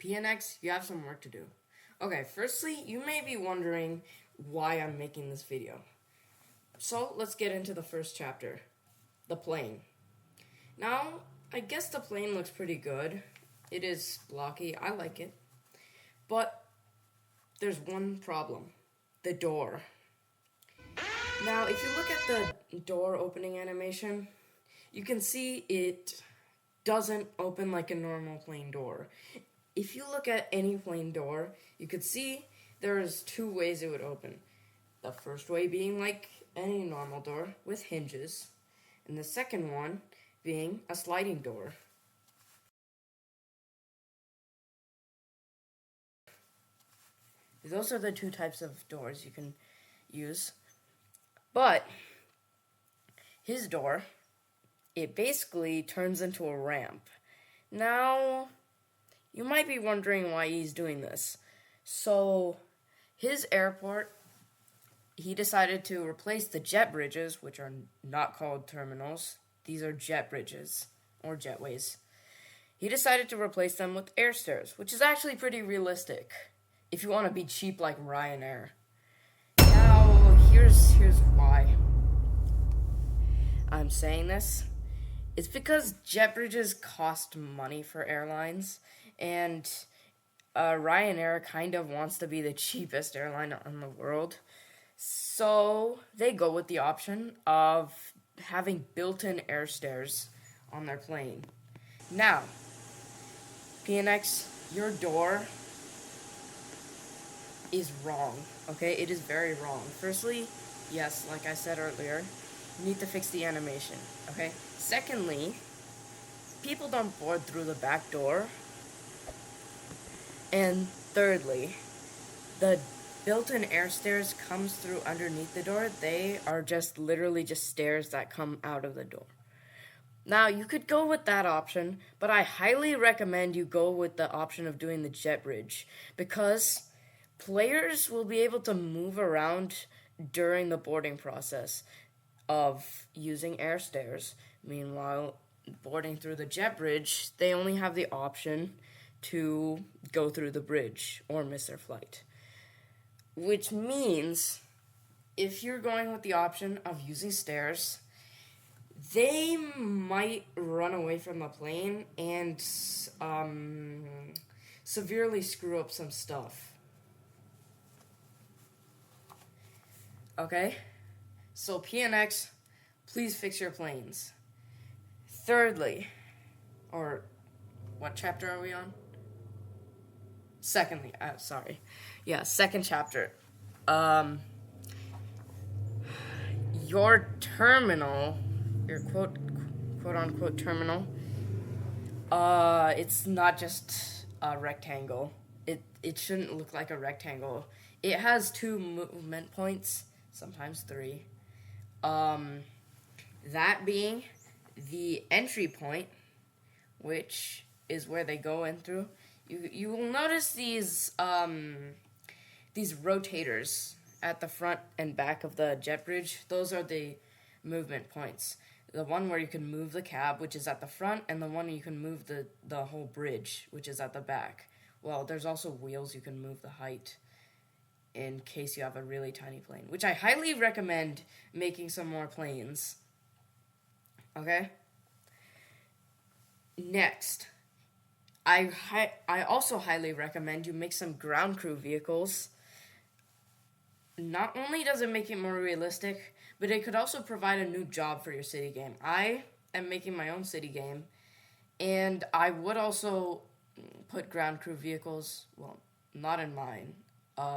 PNX, you have some work to do. Okay, firstly, you may be wondering why I'm making this video. So, let's get into the first chapter. The plane. Now, I guess the plane looks pretty good. It is blocky, I like it. But, there's one problem. The door. Now, if you look at the door opening animation, you can see it doesn't open like a normal plane door. If you look at any plane door, you could see there's two ways it would open. The first way being like any normal door with hinges, and the second one being a sliding door. Those are the two types of doors you can use. But his door, it basically turns into a ramp. Now, you might be wondering why he's doing this. So, his airport, he decided to replace the jet bridges, which are not called terminals. These are jet bridges, or jetways. He decided to replace them with air stairs, which is actually pretty realistic, if you want to be cheap like Ryanair. Now, here's why I'm saying this. It's because jet bridges cost money for airlines, and Ryanair kind of wants to be the cheapest airline in the world. So they go with the option of having built-in air stairs on their plane. Now, PNX, your door is wrong, okay? It is very wrong. Firstly, yes, like I said earlier, you need to fix the animation, okay? Secondly, people don't board through the back door. And thirdly, the built-in air stairs comes through underneath the door. They are just literally just stairs that come out of the door. Now, you could go with that option, but I highly recommend you go with the option of doing the jet bridge, because players will be able to move around during the boarding process of using air stairs. Meanwhile, boarding through the jet bridge, they only have the option to go through the bridge or miss their flight. Which means, if you're going with the option of using stairs, they might run away from the plane and severely screw up some stuff. Okay? So PNX, please fix your planes. Thirdly, or what chapter are we on? Second chapter. Your terminal, your quote unquote terminal, it's not just a rectangle. It shouldn't look like a rectangle. It has 2 movement points, sometimes 3. That being the entry point, which is where they go in through. You will notice these rotators at the front and back of the jet bridge. Those are the movement points. The one where you can move the cab, which is at the front, and the one you can move the whole bridge, which is at the back. Well, there's also wheels you can move the height in case you have a really tiny plane, which I highly recommend making some more planes. Okay? Next, I also highly recommend you make some ground crew vehicles. Not only does it make it more realistic, but it could also provide a new job for your city game. I am making my own city game, and I would also put ground crew vehicles, well, not in mine,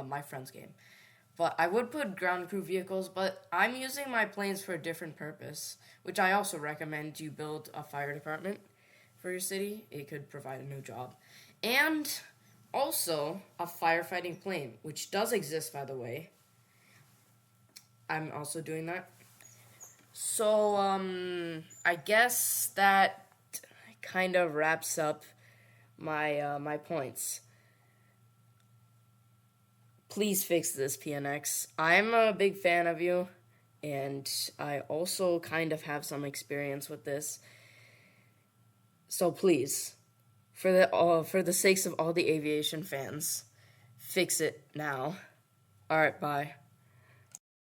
my friend's game. But I would put ground crew vehicles, but I'm using my planes for a different purpose, which I also recommend you build a fire department for your city. It could provide a new job. And also a firefighting plane, which does exist, by the way. I'm also doing that. So, I guess that kind of wraps up my points. Please fix this, PNX. I'm a big fan of you, and I also kind of have some experience with this. So please, For the sakes of all the aviation fans, fix it now. All right, bye.